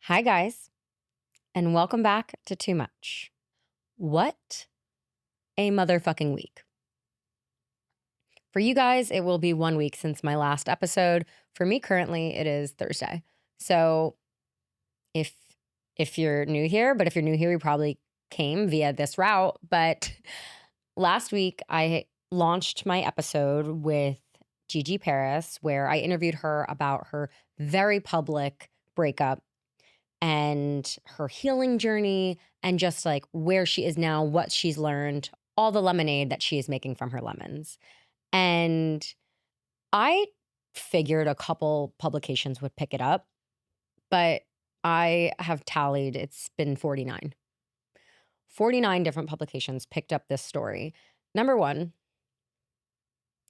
Hi, guys, and welcome back to Too Much. What a motherfucking week. For you guys, it will be 1 week since my last episode. For me, currently, it is Thursday. So if you're new here, but if you're new here, you probably came via this route. But last week, I launched my episode with Gigi Paris, where I interviewed her about her very public breakup and her healing journey and just like where she is now, what she's learned, all the lemonade that she is making from her lemons. And I figured a couple publications would pick it up, but I have tallied, it's been 49. 49 different publications picked up this story. Number one,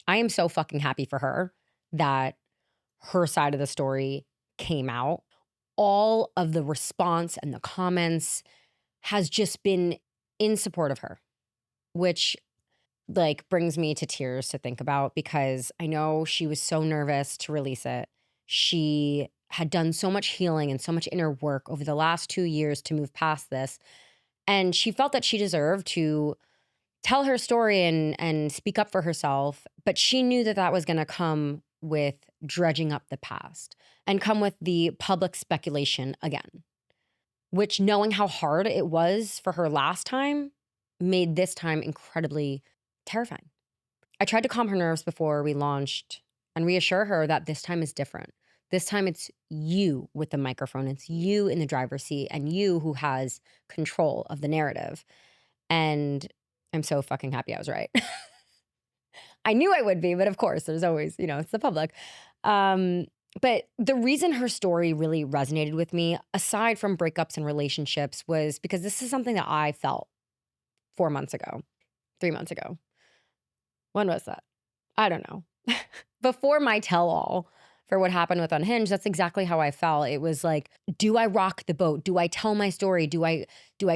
I am so fucking happy for her that her side of the story came out. All of the response and the comments has just been in support of her, which like brings me to tears to think about because I know she was so nervous to release it. She had done so much healing and so much inner work over the last 2 years to move past this. And she felt that she deserved to tell her story and speak up for herself, but she knew that that was going to come with dredging up the past and come with the public speculation again, which, knowing how hard it was for her last time, made this time incredibly terrifying. I tried to calm her nerves before we launched and reassure her that this time is different. This time it's you with the microphone. It's you in the driver's seat and you who has control of the narrative. And I'm so fucking happy I was right. I knew I would be, but of course, there's always, it's the public. But the reason her story really resonated with me, aside from breakups and relationships, was because this is something that I felt 4 months ago, 3 months ago. When was that? I don't know. Before my tell-all for what happened with Unhinged, that's exactly how I felt. It was like, do I rock the boat? Do I tell my story? Do I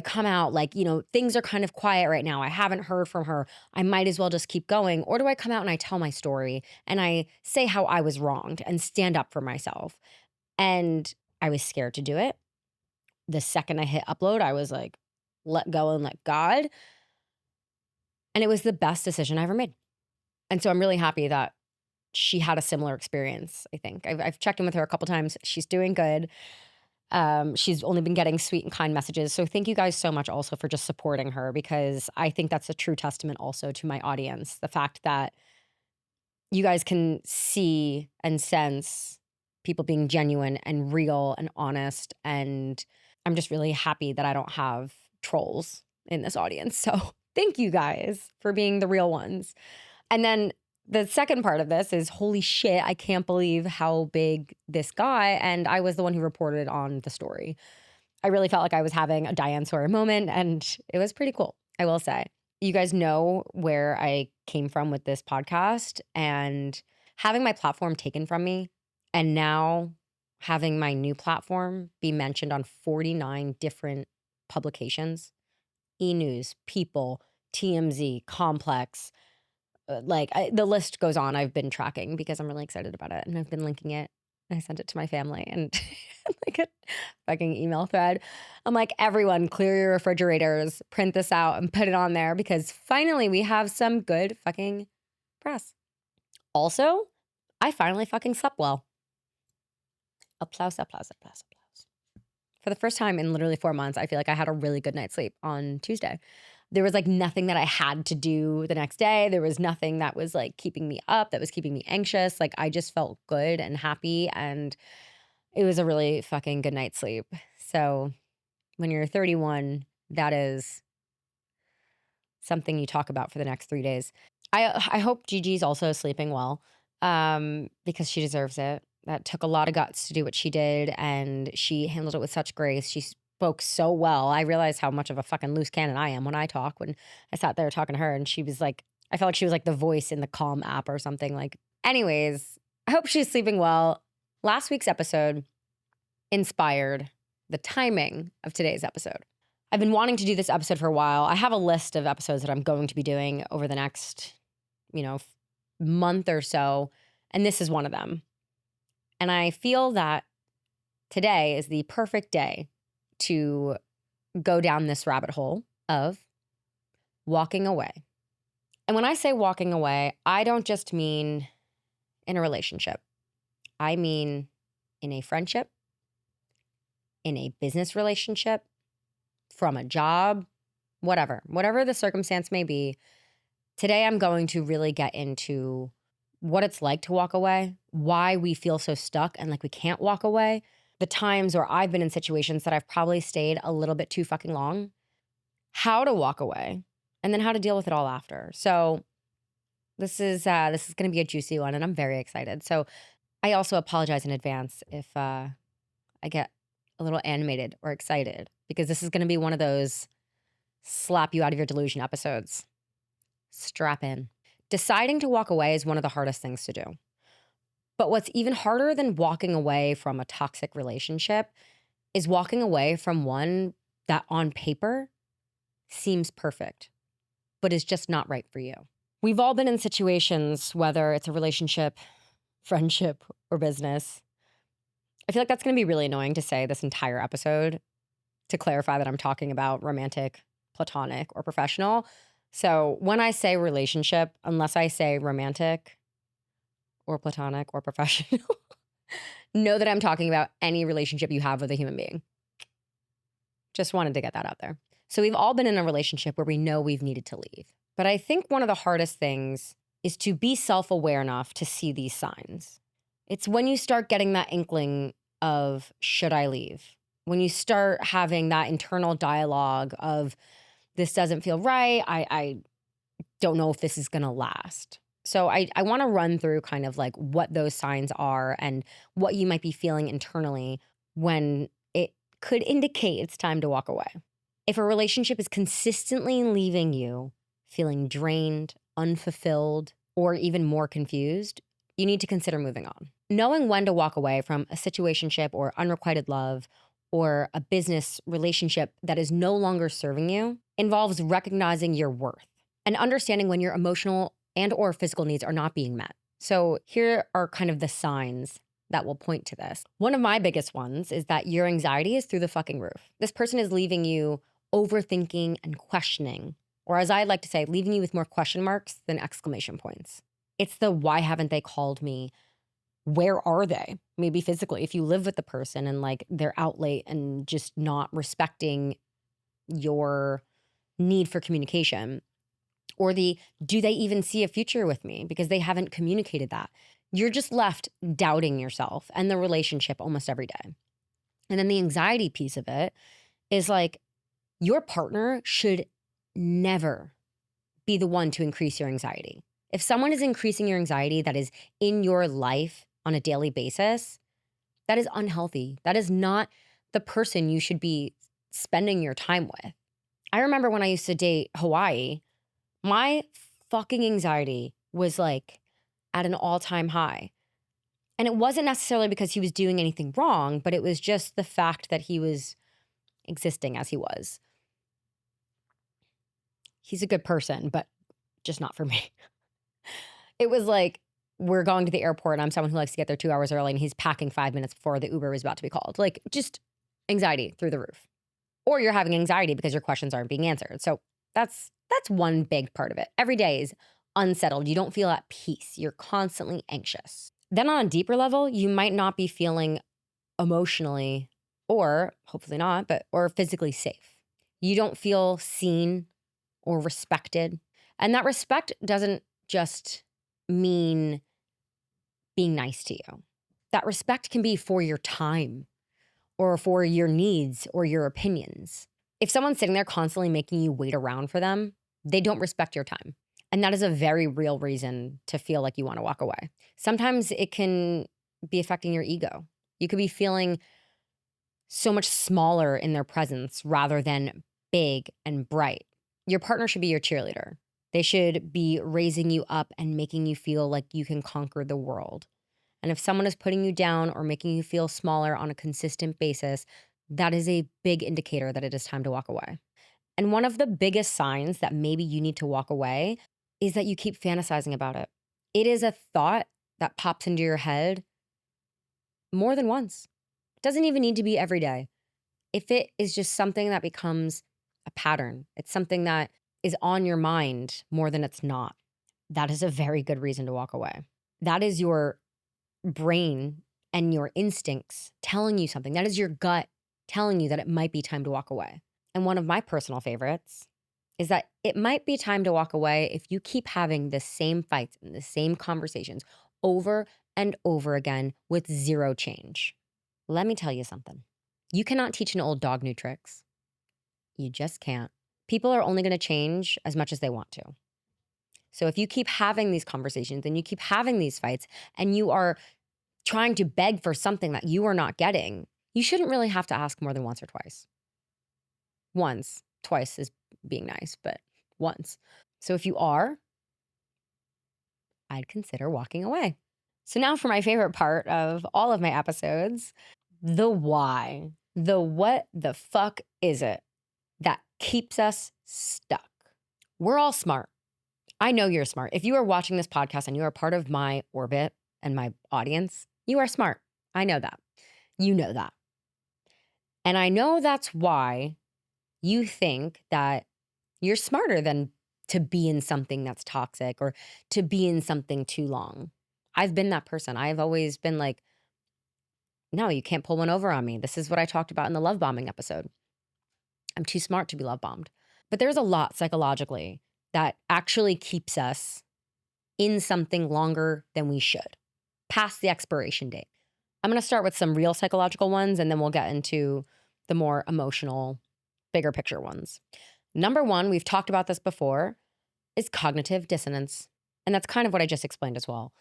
come out like, things are kind of quiet right now. I haven't heard from her. I might as well just keep going. Or do I come out and I tell my story and I say how I was wronged and stand up for myself? And I was scared to do it. The second I hit upload, I was like, let go and let God. And it was the best decision I ever made. And so I'm really happy that she had a similar experience, I think. I've checked in with her a couple times. She's doing good. She's only been getting sweet and kind messages. So thank you guys so much also for just supporting her, because I think that's a true testament also to my audience. The fact that you guys can see and sense people being genuine and real and honest. And I'm just really happy that I don't have trolls in this audience. So thank you guys for being the real ones. And then the second part of this is, holy shit, I can't believe how big this got. And I was the one who reported on the story. I really felt like I was having a Diane Sawyer moment, and it was pretty cool, I will say. You guys know where I came from with this podcast, and having my platform taken from me, and now having my new platform be mentioned on 49 different publications, E-News, People, TMZ, Complex, the list goes on. I've been tracking because I'm really excited about it, and I've been linking it. I sent it to my family and like a fucking email thread. I'm like, everyone, clear your refrigerators, print this out and put it on there, because finally we have some good fucking press. Also, I finally fucking slept well. Applause, applause, applause, applause. For the first time in literally 4 months, I feel like I had a really good night's sleep on Tuesday. There was like nothing that I had to do the next day. There was nothing that was like keeping me up, that was keeping me anxious. Like, I just felt good and happy, and it was a really fucking good night's sleep. So when you're 31, that is something you talk about for the next 3 days. I hope Gigi's also sleeping well, because she deserves it. That took a lot of guts to do what she did, and she handled it with such grace. She spoke so well. I realized how much of a fucking loose cannon I am when I talk. When I sat there talking to her, and she was like, I felt like she was like the voice in the Calm app or something. Like, anyways, I hope she's sleeping well. Last week's episode inspired the timing of today's episode. I've been wanting to do this episode for a while. I have a list of episodes that I'm going to be doing over the next, month or so, and this is one of them. And I feel that today is the perfect day to go down this rabbit hole of walking away. And when I say walking away, I don't just mean in a relationship. I mean in a friendship, in a business relationship, from a job, whatever the circumstance may be. Today, I'm going to really get into what it's like to walk away, why we feel so stuck and like we can't walk away, the times where I've been in situations that I've probably stayed a little bit too fucking long, how to walk away, and then how to deal with it all after. So this is going to be a juicy one, and I'm very excited. So I also apologize in advance if I get a little animated or excited, because this is going to be one of those slap you out of your delusion episodes. Strap in. Deciding to walk away is one of the hardest things to do. But what's even harder than walking away from a toxic relationship is walking away from one that on paper seems perfect, but is just not right for you. We've all been in situations, whether it's a relationship, friendship, or business. I feel like that's going to be really annoying to say this entire episode to clarify that I'm talking about romantic, platonic, or professional. So when I say relationship, unless I say romantic or platonic or professional, know that I'm talking about any relationship you have with a human being. Just wanted to get that out there. So we've all been in a relationship where we know we've needed to leave. But I think one of the hardest things is to be self-aware enough to see these signs. It's when you start getting that inkling of, should I leave? When you start having that internal dialogue of, this doesn't feel right. I don't know if this is going to last. So I want to run through kind of like what those signs are and what you might be feeling internally when it could indicate it's time to walk away. If a relationship is consistently leaving you feeling drained, unfulfilled, or even more confused, you need to consider moving on. Knowing when to walk away from a situationship or unrequited love or a business relationship that is no longer serving you involves recognizing your worth and understanding when your emotional and or physical needs are not being met. So here are kind of the signs that will point to this. One of my biggest ones is that your anxiety is through the fucking roof. This person is leaving you overthinking and questioning, or as I like to say, leaving you with more question marks than exclamation points. It's the, why haven't they called me? Where are they? Maybe physically, if you live with the person and like they're out late and just not respecting your need for communication. Or the, do they even see a future with me? Because they haven't communicated that. You're just left doubting yourself and the relationship almost every day. And then the anxiety piece of it is like, your partner should never be the one to increase your anxiety. If someone is increasing your anxiety that is in your life on a daily basis, that is unhealthy. That is not the person you should be spending your time with. I remember when I used to date Hawaii, my fucking anxiety was like at an all-time high. And it wasn't necessarily because he was doing anything wrong, but it was just the fact that he was existing as he was. He's a good person, but just not for me. It was like, we're going to the airport and I'm someone who likes to get there 2 hours early and he's packing 5 minutes before the Uber is about to be called. Like, just anxiety through the roof. Or you're having anxiety because your questions aren't being answered. So that's one big part of it. Every day is unsettled. You don't feel at peace. You're constantly anxious. Then on a deeper level, you might not be feeling emotionally, or hopefully not, or physically safe. You don't feel seen or respected. And that respect doesn't just mean being nice to you. That respect can be for your time or for your needs or your opinions. If someone's sitting there constantly making you wait around for them, they don't respect your time. And that is a very real reason to feel like you want to walk away. Sometimes it can be affecting your ego. You could be feeling so much smaller in their presence rather than big and bright. Your partner should be your cheerleader. They should be raising you up and making you feel like you can conquer the world. And if someone is putting you down or making you feel smaller on a consistent basis, that is a big indicator that it is time to walk away. And one of the biggest signs that maybe you need to walk away is that you keep fantasizing about it. It is a thought that pops into your head more than once. It doesn't even need to be every day. If it is just something that becomes a pattern, it's something that is on your mind more than it's not, that is a very good reason to walk away. That is your brain and your instincts telling you something. That is your gut telling you that it might be time to walk away. And one of my personal favorites is that it might be time to walk away if you keep having the same fights and the same conversations over and over again with zero change. Let me tell you something. You cannot teach an old dog new tricks. You just can't. People are only going to change as much as they want to. So if you keep having these conversations and you keep having these fights and you are trying to beg for something that you are not getting, you shouldn't really have to ask more than once or twice. Once, twice is being nice, but once. So if you are, I'd consider walking away. So now for my favorite part of all of my episodes, the why. The what the fuck is it that keeps us stuck? We're all smart. I know you're smart. If you are watching this podcast and you are part of my orbit and my audience, you are smart. I know that. You know that. And I know that's why you think that you're smarter than to be in something that's toxic or to be in something too long. I've been that person. I've always been like, no, you can't pull one over on me. This is what I talked about in the love bombing episode. I'm too smart to be love bombed. But there's a lot psychologically that actually keeps us in something longer than we should, past the expiration date. I'm going to start with some real psychological ones, and then we'll get into the more emotional, bigger picture ones. Number one, we've talked about this before, is cognitive dissonance. And that's kind of what I just explained as well.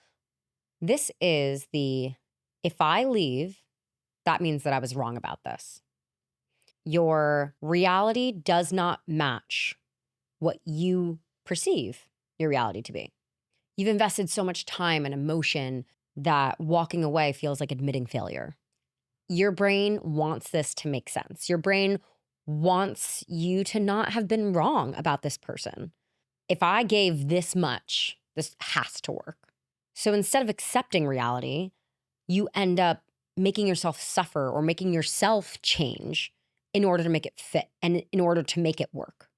This is if I leave, that means that I was wrong about this. Your reality does not match what you perceive your reality to be. You've invested so much time and emotion that walking away feels like admitting failure. Your brain wants this to make sense. Your brain wants you to not have been wrong about this person. If I gave this much, this has to work. So instead of accepting reality, you end up making yourself suffer or making yourself change in order to make it fit and in order to make it work.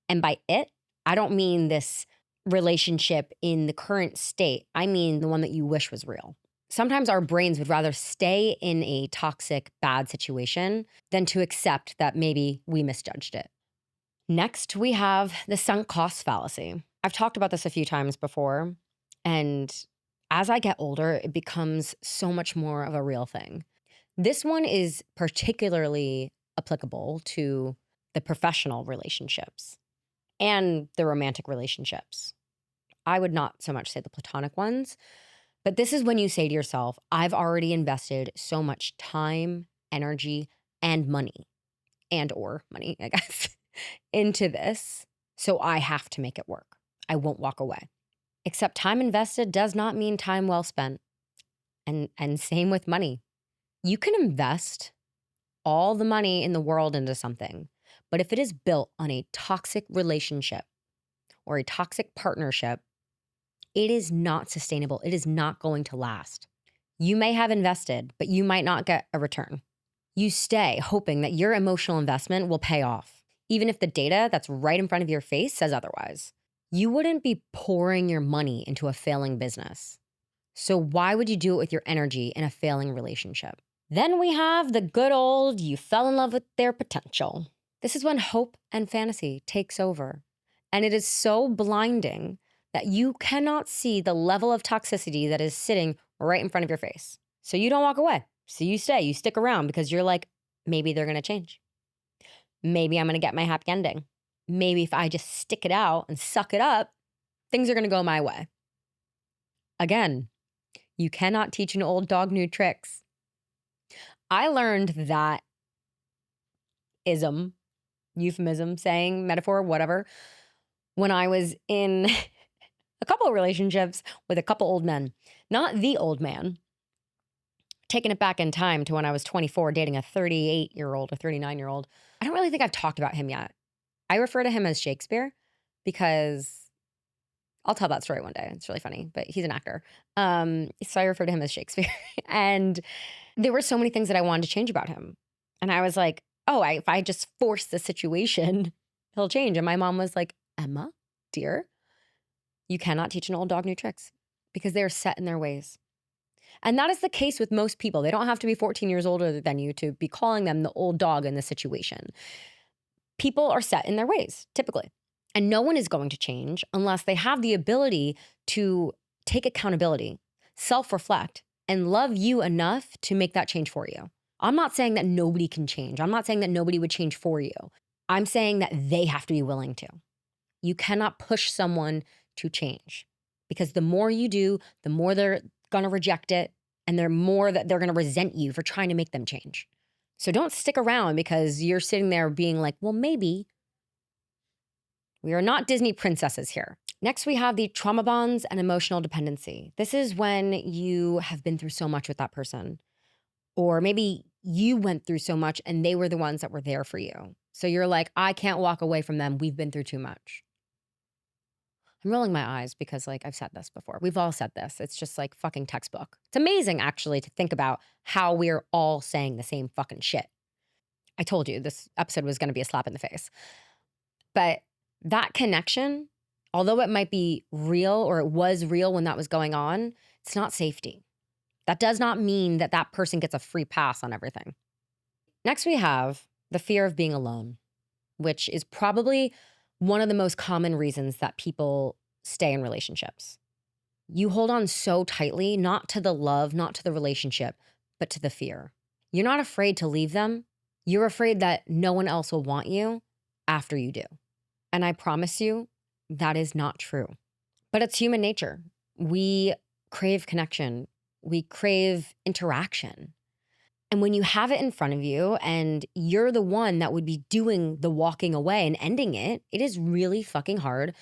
And by it, I don't mean this relationship in the current state. I mean the one that you wish was real. Sometimes our brains would rather stay in a toxic, bad situation than to accept that maybe we misjudged it. Next, we have the sunk cost fallacy. I've talked about this a few times before, and as I get older, it becomes so much more of a real thing. This one is particularly applicable to the professional relationships and the romantic relationships. I would not so much say the platonic ones, but this is when you say to yourself, I've already invested so much time, energy, and money, or money, I guess, into this, so I have to make it work. I won't walk away. Except time invested does not mean time well spent. And same with money. You can invest all the money in the world into something, but if it is built on a toxic relationship or a toxic partnership, it is not sustainable. It is not going to last. You may have invested, but you might not get a return. You stay hoping that your emotional investment will pay off, even if the data that's right in front of your face says otherwise. You wouldn't be pouring your money into a failing business. So why would you do it with your energy in a failing relationship? Then we have the good old you fell in love with their potential. This is when hope and fantasy takes over. And it is so blinding that you cannot see the level of toxicity that is sitting right in front of your face. So you don't walk away. So you stay, you stick around because you're like, maybe they're going to change. Maybe I'm going to get my happy ending. Maybe if I just stick it out and suck it up, things are going to go my way. Again, you cannot teach an old dog new tricks. I learned that euphemism, saying, metaphor, whatever, when I was in a couple of relationships with a couple old men. Not the old man. Taking it back in time to when I was 24, dating a 38-year-old or 39-year-old. I don't really think I've talked about him yet. I refer to him as Shakespeare because I'll tell that story one day. It's really funny, but he's an actor. So I refer to him as Shakespeare. And There were so many things that I wanted to change about him. And I was like, oh, if I just force the situation, he'll change. And my mom was like, Emma, dear, you cannot teach an old dog new tricks because they're set in their ways. And that is the case with most people. They don't have to be 14 years older than you to be calling them the old dog in the situation. People are set in their ways, typically. And no one is going to change unless they have the ability to take accountability, self-reflect, and love you enough to make that change for you. I'm not saying that nobody can change. I'm not saying that nobody would change for you. I'm saying that they have to be willing to. You cannot push someone to change because the more you do, the more they're going to reject it and the more that they're going to resent you for trying to make them change. So don't stick around because you're sitting there being like, well, maybe. We are not Disney princesses here. Next, we have the trauma bonds and emotional dependency. This is when you have been through so much with that person, or maybe you went through so much and they were the ones that were there for you. So you're like, I can't walk away from them. We've been through too much. I'm rolling my eyes because like I've said this before. We've all said this. It's just like fucking textbook. It's amazing actually to think about how we're all saying the same fucking shit. I told you this episode was going to be a slap in the face. But that connection, although it might be real or it was real when that was going on, it's not safety. That does not mean that that person gets a free pass on everything. Next, we have the fear of being alone, which is probably one of the most common reasons that people stay in relationships. You hold on so tightly, not to the love, not to the relationship, but to the fear. You're not afraid to leave them. You're afraid that no one else will want you after you do. And I promise you, that is not true. But it's human nature. We crave connection. We crave interaction. And when you have it in front of you and you're the one that would be doing the walking away and ending it, it is really fucking hard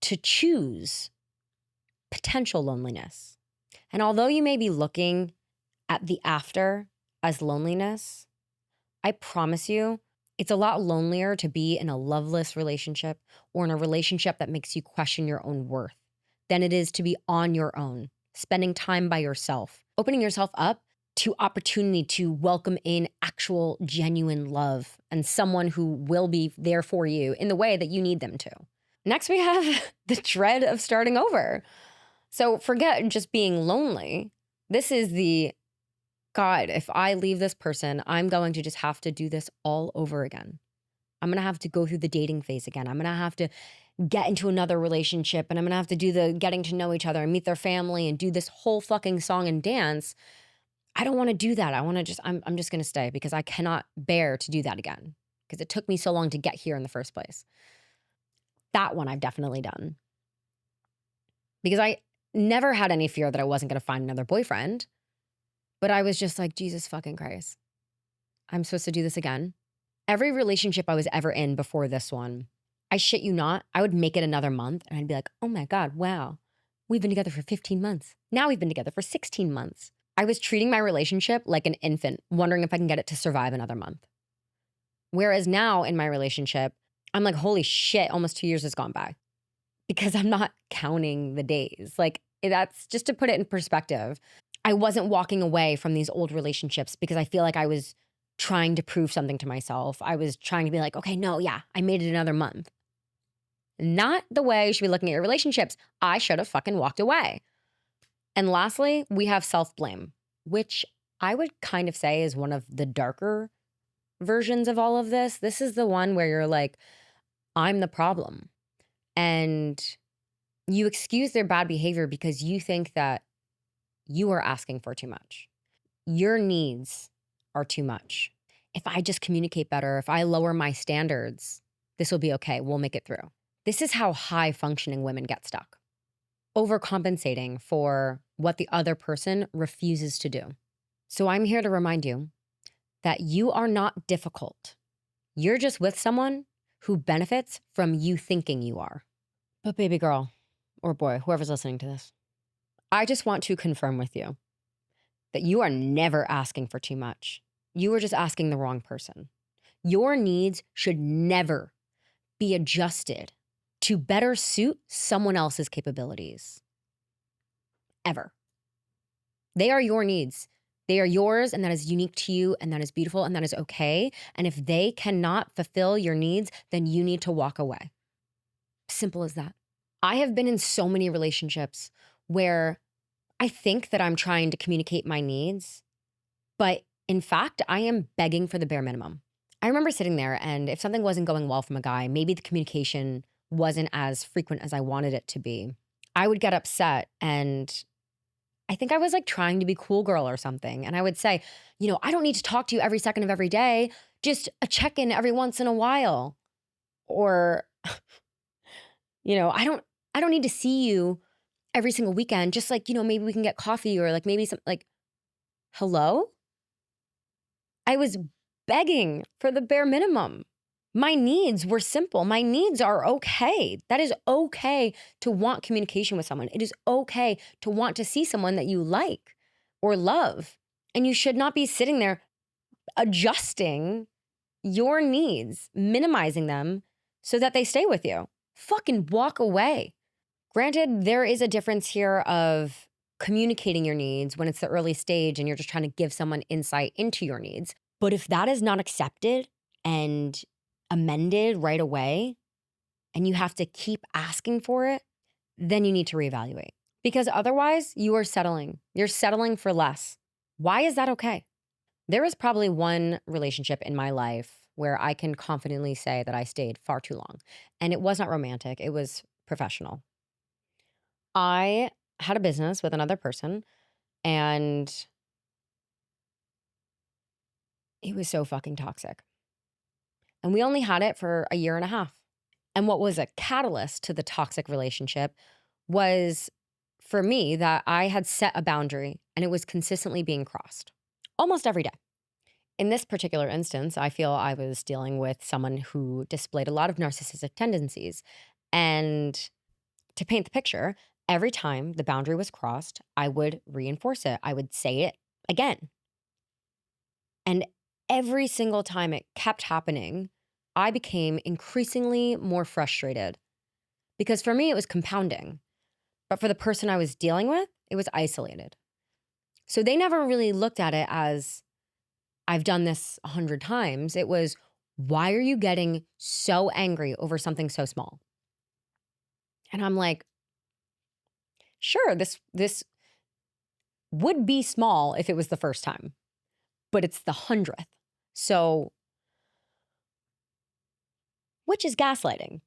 to choose potential loneliness. And although you may be looking at the after as loneliness, I promise you, it's a lot lonelier to be in a loveless relationship or in a relationship that makes you question your own worth than it is to be on your own, spending time by yourself, opening yourself up to opportunity to welcome in actual genuine love and someone who will be there for you in the way that you need them to. Next, we have the dread of starting over. So forget just being lonely. This is the, God, if I leave this person, I'm going to just have to do this all over again. I'm going to have to go through the dating phase again. I'm going to have to get into another relationship and I'm going to have to do the getting to know each other and meet their family and do this whole fucking song and dance. I don't want to do that. I'm just going to stay because I cannot bear to do that again because it took me so long to get here in the first place. That one I've definitely done because I never had any fear that I wasn't going to find another boyfriend. But I was just like, Jesus fucking Christ, I'm supposed to do this again. Every relationship I was ever in before this one, I shit you not, I would make it another month and I'd be like, oh my God, wow. We've been together for 15 months. Now we've been together for 16 months. I was treating my relationship like an infant, wondering if I can get it to survive another month. Whereas now in my relationship, I'm like, holy shit, almost 2 years has gone by because I'm not counting the days. Like that's just to put it in perspective. I wasn't walking away from these old relationships because I feel like I was trying to prove something to myself. I was trying to be like, okay, no, yeah, I made it another month. Not the way you should be looking at your relationships. I should have fucking walked away. And lastly, we have self-blame, which I would kind of say is one of the darker versions of all of this. This is the one where you're like, I'm the problem. And you excuse their bad behavior because you think that you are asking for too much. Your needs are too much. If I just communicate better, if I lower my standards, this will be okay. We'll make it through. This is how high functioning women get stuck. Overcompensating for what the other person refuses to do. So I'm here to remind you that you are not difficult. You're just with someone who benefits from you thinking you are. But baby girl, or boy, whoever's listening to this, I just want to confirm with you that you are never asking for too much. You are just asking the wrong person. Your needs should never be adjusted to better suit someone else's capabilities. Ever. They are your needs. They are yours, and that is unique to you, and that is beautiful, and that is okay. And if they cannot fulfill your needs, then you need to walk away. Simple as that. I have been in so many relationships where I think that I'm trying to communicate my needs, but in fact, I am begging for the bare minimum. I remember sitting there, and if something wasn't going well from a guy, maybe the communication wasn't as frequent as I wanted it to be, I would get upset, and I think I was like trying to be cool girl or something. And I would say, I don't need to talk to you every second of every day, just a check in every once in a while. Or, I don't need to see you every single weekend. Just like, maybe we can get coffee or like maybe some like, hello? I was begging for the bare minimum. My needs were simple. My needs are okay. That is okay to want communication with someone. It is okay to want to see someone that you like or love. And you should not be sitting there adjusting your needs, minimizing them so that they stay with you. Fucking walk away. Granted, there is a difference here of communicating your needs when it's the early stage and you're just trying to give someone insight into your needs. But if that is not accepted and amended right away, and you have to keep asking for it, then you need to reevaluate. Because otherwise, you are settling. You're settling for less. Why is that okay? There is probably one relationship in my life where I can confidently say that I stayed far too long. And it was not romantic, it was professional. I had a business with another person, and it was so fucking toxic. And we only had it for a year and a half. And what was a catalyst to the toxic relationship was for me that I had set a boundary and it was consistently being crossed almost every day. In this particular instance, I feel I was dealing with someone who displayed a lot of narcissistic tendencies. And to paint the picture, every time the boundary was crossed, I would reinforce it. I would say it again. And every single time it kept happening, I became increasingly more frustrated because for me, it was compounding. But for the person I was dealing with, it was isolated. So they never really looked at it as I've done this 100 times. It was, why are you getting so angry over something so small? And I'm like, sure, this would be small if it was the first time, but it's the 100th. So, which is gaslighting,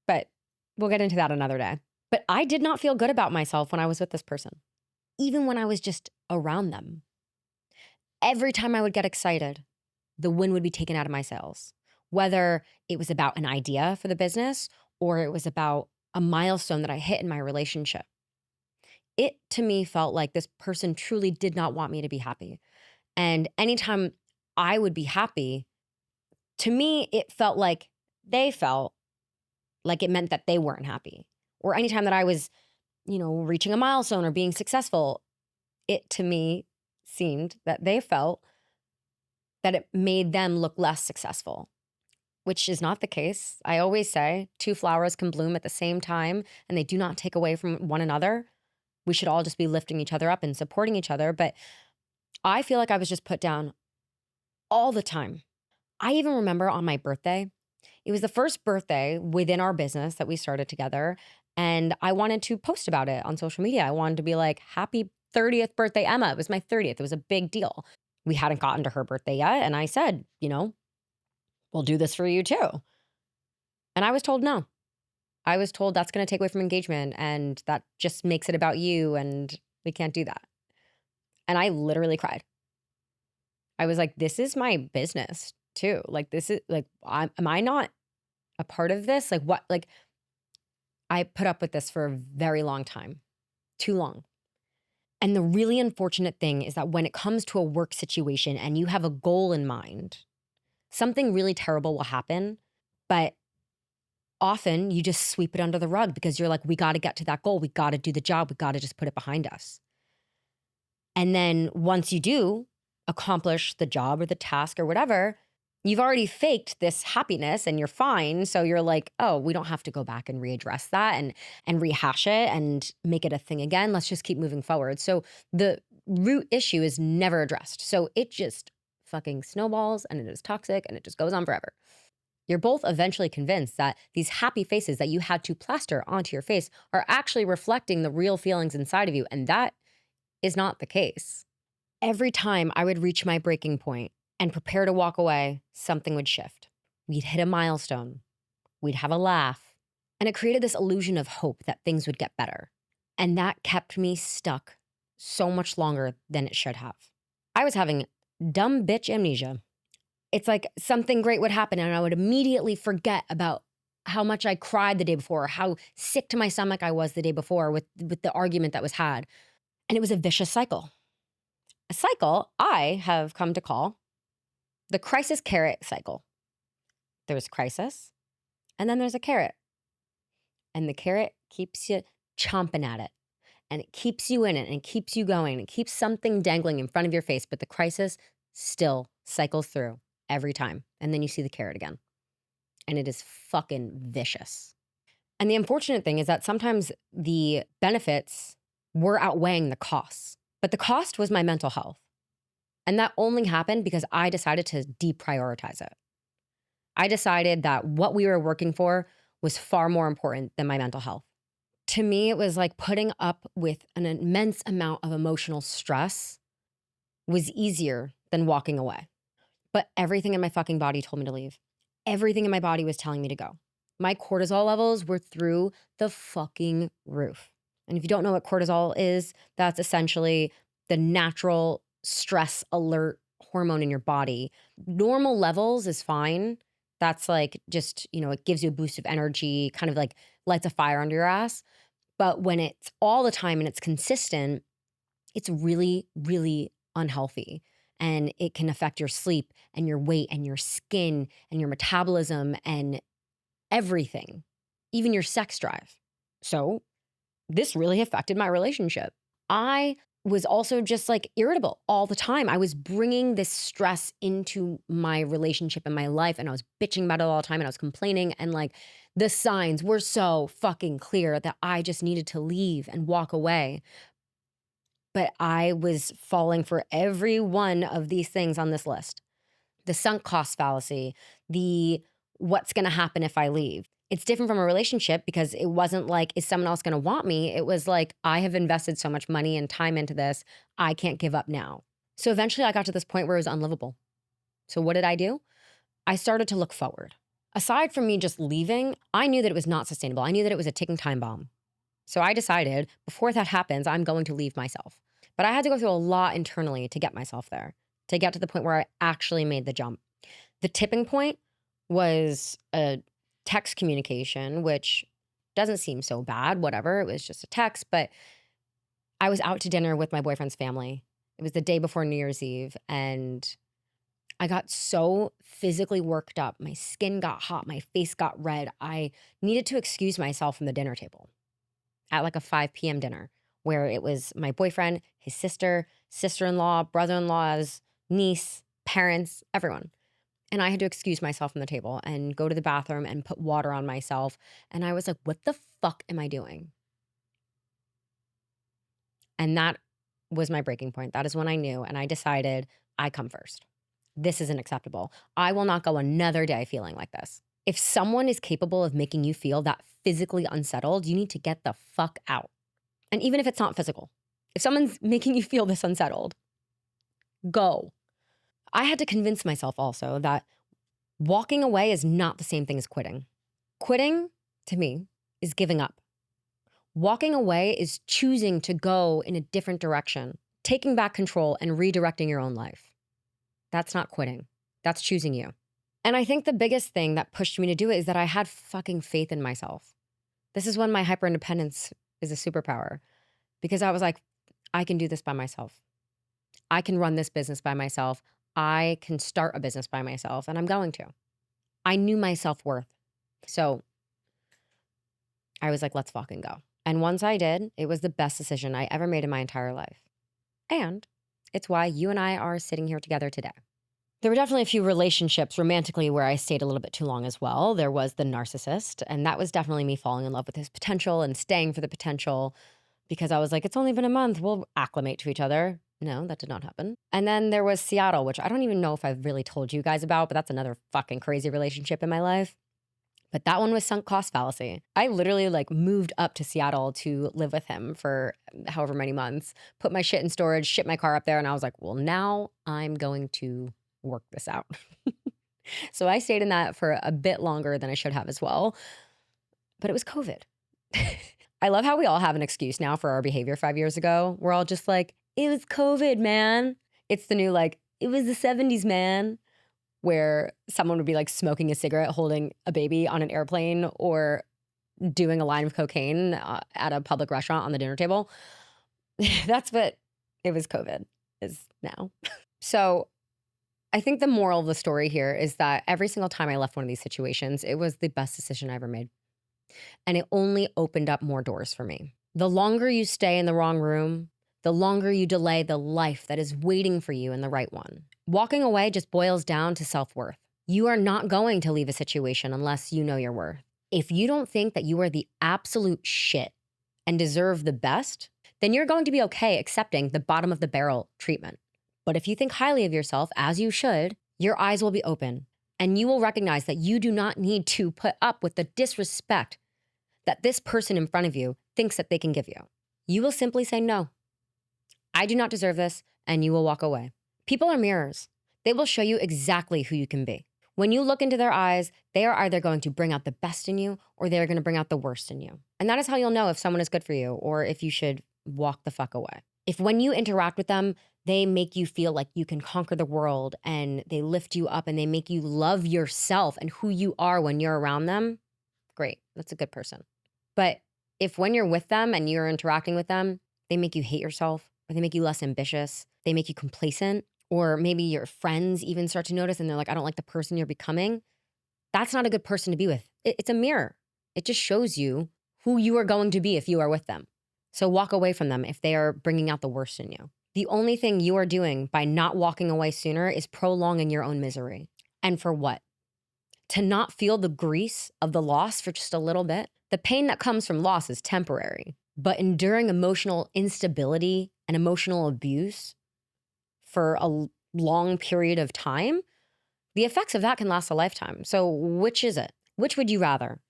but we'll get into that another day. But I did not feel good about myself when I was with this person, even when I was just around them. Every time I would get excited, the wind would be taken out of my sails, whether it was about an idea for the business or it was about a milestone that I hit in my relationship. It, to me, felt like this person truly did not want me to be happy. And anytime I would be happy, to me, it felt like they felt like it meant that they weren't happy. Or anytime that I was, reaching a milestone or being successful, it to me seemed that they felt that it made them look less successful, which is not the case. I always say 2 flowers can bloom at the same time and they do not take away from one another. We should all just be lifting each other up and supporting each other. But I feel like I was just put down all the time. I even remember on my birthday, it was the first birthday within our business that we started together. And I wanted to post about it on social media. I wanted to be like, happy 30th birthday, Emma. It was my 30th. It was a big deal. We hadn't gotten to her birthday yet. And I said, we'll do this for you too. And I was told no. I was told that's going to take away from engagement and that just makes it about you and we can't do that. And I literally cried. I was like, this is my business too. Like, this is like, am I not a part of this? Like, what? Like, I put up with this for a very long time, too long. And the really unfortunate thing is that when it comes to a work situation and you have a goal in mind, something really terrible will happen, but often you just sweep it under the rug because you're like, we got to get to that goal. We got to do the job. We got to just put it behind us. And then once you do accomplish the job or the task or whatever, you've already faked this happiness and you're fine. So you're like, oh, we don't have to go back and readdress that and rehash it and make it a thing again. Let's just keep moving forward. So the root issue is never addressed. So it just fucking snowballs and it is toxic and it just goes on forever. You're both eventually convinced that these happy faces that you had to plaster onto your face are actually reflecting the real feelings inside of you. And that is not the case. Every time I would reach my breaking point and prepare to walk away, something would shift. We'd hit a milestone. We'd have a laugh. And it created this illusion of hope that things would get better. And that kept me stuck so much longer than it should have. I was having dumb bitch amnesia. It's like something great would happen and I would immediately forget about how much I cried the day before, or how sick to my stomach I was the day before with the argument that was had. And it was a vicious cycle. A cycle I have come to call the crisis carrot cycle. There's crisis, and then there's a carrot. And the carrot keeps you chomping at it. And it keeps you in it and it keeps you going. It keeps something dangling in front of your face, but the crisis still cycles through every time. And then you see the carrot again. And it is fucking vicious. And the unfortunate thing is that sometimes the benefits were outweighing the costs. But the cost was my mental health. And that only happened because I decided to deprioritize it. I decided that what we were working for was far more important than my mental health. To me, it was like putting up with an immense amount of emotional stress was easier than walking away. But everything in my fucking body told me to leave. Everything in my body was telling me to go. My cortisol levels were through the fucking roof. And if you don't know what cortisol is, that's essentially the natural stress alert hormone in your body. Normal levels is fine. That's like just, it gives you a boost of energy, kind of like lights a fire under your ass. But when it's all the time and it's consistent, it's really, really unhealthy. And it can affect your sleep and your weight and your skin and your metabolism and everything, even your sex drive. So this really affected my relationship. I was also just like irritable all the time. I was bringing this stress into my relationship and my life, and I was bitching about it all the time, and I was complaining, and like the signs were so fucking clear that I just needed to leave and walk away. But I was falling for every one of these things on this list. The sunk cost fallacy, the what's gonna happen if I leave. It's different from a relationship because it wasn't like, is someone else gonna want me? It was like, I have invested so much money and time into this, I can't give up now. So eventually I got to this point where it was unlivable. So what did I do? I started to look forward. Aside from me just leaving, I knew that it was not sustainable. I knew that it was a ticking time bomb. So I decided before that happens, I'm going to leave myself. But I had to go through a lot internally to get myself there, to get to the point where I actually made the jump. The tipping point was a text communication, which doesn't seem so bad, whatever. It was just a text, but I was out to dinner with my boyfriend's family. It was the day before New Year's Eve, and I got so physically worked up. My skin got hot, my face got red. I needed to excuse myself from the dinner table at like a 5 p.m. dinner where it was my boyfriend, his sister, sister-in-law, brother-in-law's, niece, parents, everyone. And I had to excuse myself from the table and go to the bathroom and put water on myself. And I was like, what the fuck am I doing? And that was my breaking point. That is when I knew. And I decided I come first. This isn't acceptable. I will not go another day feeling like this. If someone is capable of making you feel that physically unsettled, you need to get the fuck out. And even if it's not physical, if someone's making you feel this unsettled, go. I had to convince myself also that walking away is not the same thing as quitting. Quitting, to me, is giving up. Walking away is choosing to go in a different direction, taking back control and redirecting your own life. That's not quitting. That's choosing you. And I think the biggest thing that pushed me to do it is that I had fucking faith in myself. This is when my hyper-independence is a superpower, because I was like, I can do this by myself. I can run this business by myself. I can start a business by myself, and I'm going to. I knew my self-worth. So I was like, let's fucking go. And once I did, it was the best decision I ever made in my entire life. And it's why you and I are sitting here together today. There were definitely a few relationships romantically where I stayed a little bit too long as well. There was the narcissist, and that was definitely me falling in love with his potential and staying for the potential because I was like, it's only been a month. We'll acclimate to each other. No, that did not happen. And then there was Seattle, which I don't even know if I've really told you guys about, but that's another fucking crazy relationship in my life. But that one was sunk cost fallacy. I literally like moved up to Seattle to live with him for however many months, put my shit in storage, shipped my car up there. And I was like, well, now I'm going to work this out. So I stayed in that for a bit longer than I should have as well. But it was COVID. I love how we all have an excuse now for our behavior 5 years ago. We're all just like, it was COVID, man. It's the new like, it was the 70s, man, where someone would be like smoking a cigarette, holding a baby on an airplane, or doing a line of cocaine at a public restaurant on the dinner table. That's what it was COVID is now. So I think the moral of the story here is that every single time I left one of these situations, it was the best decision I ever made. And it only opened up more doors for me. The longer you stay in the wrong room, the longer you delay the life that is waiting for you in the right one. Walking away just boils down to self-worth. You are not going to leave a situation unless you know your worth. If you don't think that you are the absolute shit and deserve the best, then you're going to be okay accepting the bottom of the barrel treatment. But if you think highly of yourself, as you should, your eyes will be open and you will recognize that you do not need to put up with the disrespect that this person in front of you thinks that they can give you. You will simply say, no, I do not deserve this, and you will walk away. People are mirrors. They will show you exactly who you can be. When you look into their eyes, they are either going to bring out the best in you or they're going to bring out the worst in you. And that is how you'll know if someone is good for you or if you should walk the fuck away. If when you interact with them, they make you feel like you can conquer the world and they lift you up and they make you love yourself and who you are when you're around them, great, that's a good person. But if when you're with them and you're interacting with them, they make you hate yourself or they make you less ambitious, they make you complacent, or maybe your friends even start to notice and they're like, I don't like the person you're becoming, that's not a good person to be with. It's a mirror. It just shows you who you are going to be if you are with them. So walk away from them if they are bringing out the worst in you. The only thing you are doing by not walking away sooner is prolonging your own misery. And for what? To not feel the grease of the loss for just a little bit? The pain that comes from loss is temporary, but enduring emotional instability and emotional abuse for a long period of time, the effects of that can last a lifetime. So which is it? Which would you rather?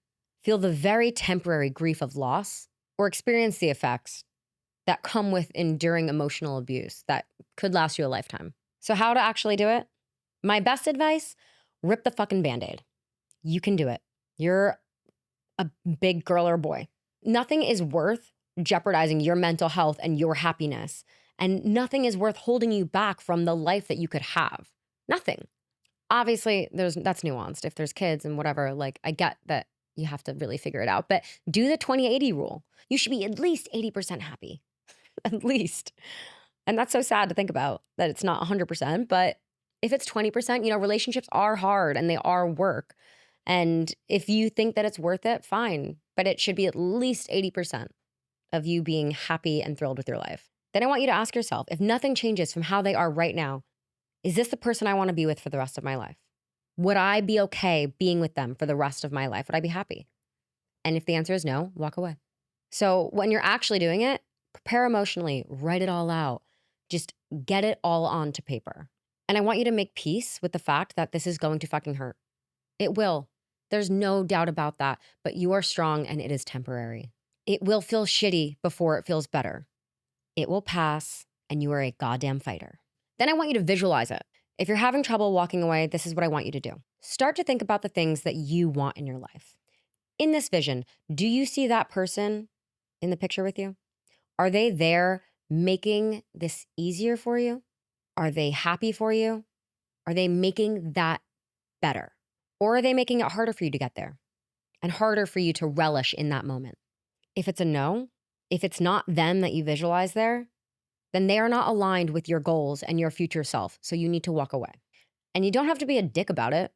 Feel the very temporary grief of loss or experience the effects that come with enduring emotional abuse that could last you a lifetime? So how to actually do it? My best advice, rip the fucking Band-Aid. You can do it. You're a big girl or boy. Nothing is worth jeopardizing your mental health and your happiness. And nothing is worth holding you back from the life that you could have. Nothing. Obviously, that's nuanced. If there's kids and whatever, like I get that you have to really figure it out. But do the 20-80 rule. You should be at least 80% happy. At least. And that's so sad to think about that it's not 100%. But if it's 20%, relationships are hard and they are work. And if you think that it's worth it, fine. But it should be at least 80% of you being happy and thrilled with your life. Then I want you to ask yourself, if nothing changes from how they are right now, is this the person I want to be with for the rest of my life? Would I be okay being with them for the rest of my life? Would I be happy? And if the answer is no, walk away. So when you're actually doing it, prepare emotionally, write it all out. Just get it all onto paper. And I want you to make peace with the fact that this is going to fucking hurt. It will. There's no doubt about that. But you are strong and it is temporary. It will feel shitty before it feels better. It will pass and you are a goddamn fighter. Then I want you to visualize it. If you're having trouble walking away, this is what I want you to do. Start to think about the things that you want in your life. In this vision, do you see that person in the picture with you? Are they there making this easier for you? Are they happy for you? Are they making that better? Or are they making it harder for you to get there and harder for you to relish in that moment? If it's a no, if it's not them that you visualize there, then they are not aligned with your goals and your future self. So you need to walk away. And you don't have to be a dick about it.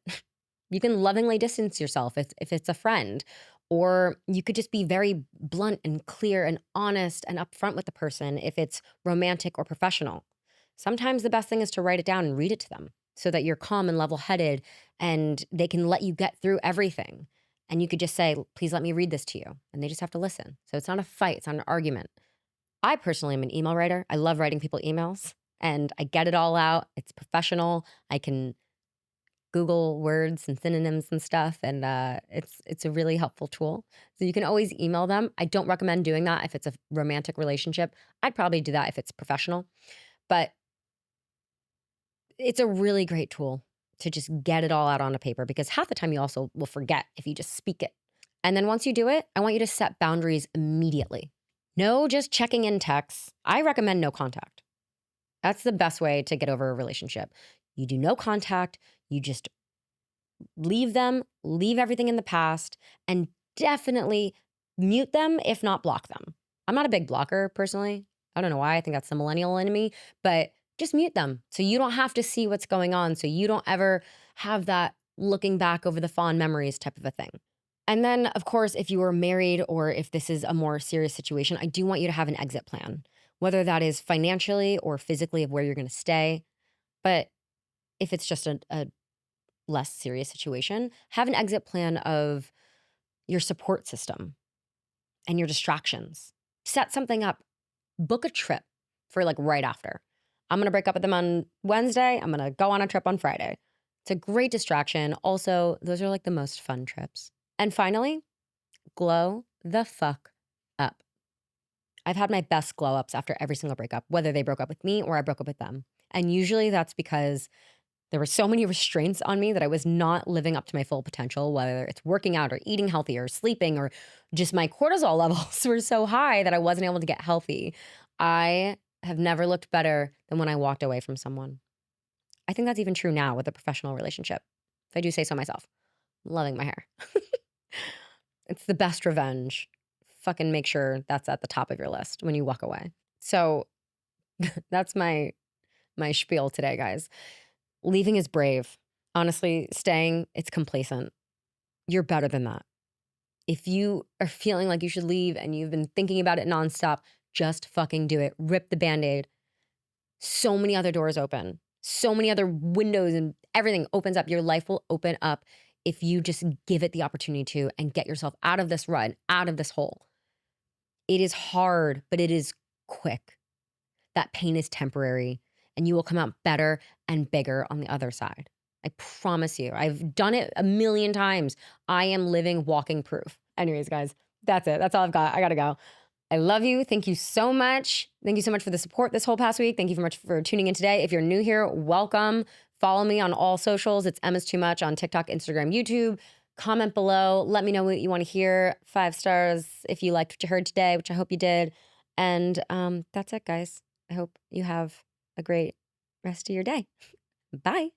You can lovingly distance yourself if it's a friend, or you could just be very blunt and clear and honest and upfront with the person if it's romantic or professional. Sometimes the best thing is to write it down and read it to them so that you're calm and level-headed and they can let you get through everything. And you could just say, please let me read this to you. And they just have to listen. So it's not a fight, it's not an argument. I personally am an email writer. I love writing people emails. and I get it all out. It's professional. I can Google words and synonyms and stuff, and it's a really helpful tool. So you can always email them. I don't recommend doing that if it's a romantic relationship. I'd probably do that if it's professional, but it's a really great tool to just get it all out on a paper because half the time you also will forget if you just speak it. And then once you do it, I want you to set boundaries immediately. No just checking in texts. I recommend no contact. That's the best way to get over a relationship. You do no contact, you just leave them, leave everything in the past, and definitely mute them, if not block them. I'm not a big blocker personally. I don't know why. I think that's the millennial in me, but just mute them so you don't have to see what's going on. So you don't ever have that looking back over the fond memories type of a thing. And then, of course, if you are married or if this is a more serious situation, I do want you to have an exit plan, whether that is financially or physically of where you're going to stay. But if it's just a less serious situation, have an exit plan of your support system and your distractions. Set something up, book a trip for like right after. I'm going to break up with them on Wednesday. I'm going to go on a trip on Friday. It's a great distraction. Also, those are like the most fun trips. And finally, glow the fuck up. I've had my best glow ups after every single breakup, whether they broke up with me or I broke up with them. And usually that's because there were so many restraints on me that I was not living up to my full potential, whether it's working out or eating healthy or sleeping or just my cortisol levels were so high that I wasn't able to get healthy. I have never looked better than when I walked away from someone. I think that's even true now with a professional relationship. If I do say so myself. Loving my hair. It's the best revenge. Fucking make sure that's at the top of your list when you walk away. So that's my spiel today, guys. Leaving is brave. Honestly, staying, it's complacent. You're better than that. If you are feeling like you should leave and you've been thinking about it nonstop, just fucking do it. Rip the Band-Aid. So many other doors open. So many other windows and everything opens up. Your life will open up if you just give it the opportunity to and get yourself out of this rut, out of this hole. It is hard, but it is quick. That pain is temporary and you will come out better and bigger on the other side. I promise you. I've done it a million times. I am living, walking proof. Anyways, guys, that's it. That's all I've got. I gotta go. I love you. Thank you so much. Thank you so much for the support this whole past week. Thank you so much for tuning in today. If you're new here, welcome. Follow me on all socials. It's Emma's Too Much on TikTok, Instagram, YouTube. Comment below. Let me know what you want to hear. 5 stars if you liked what you heard today, which I hope you did. And that's it, guys. I hope you have a great rest of your day. Bye.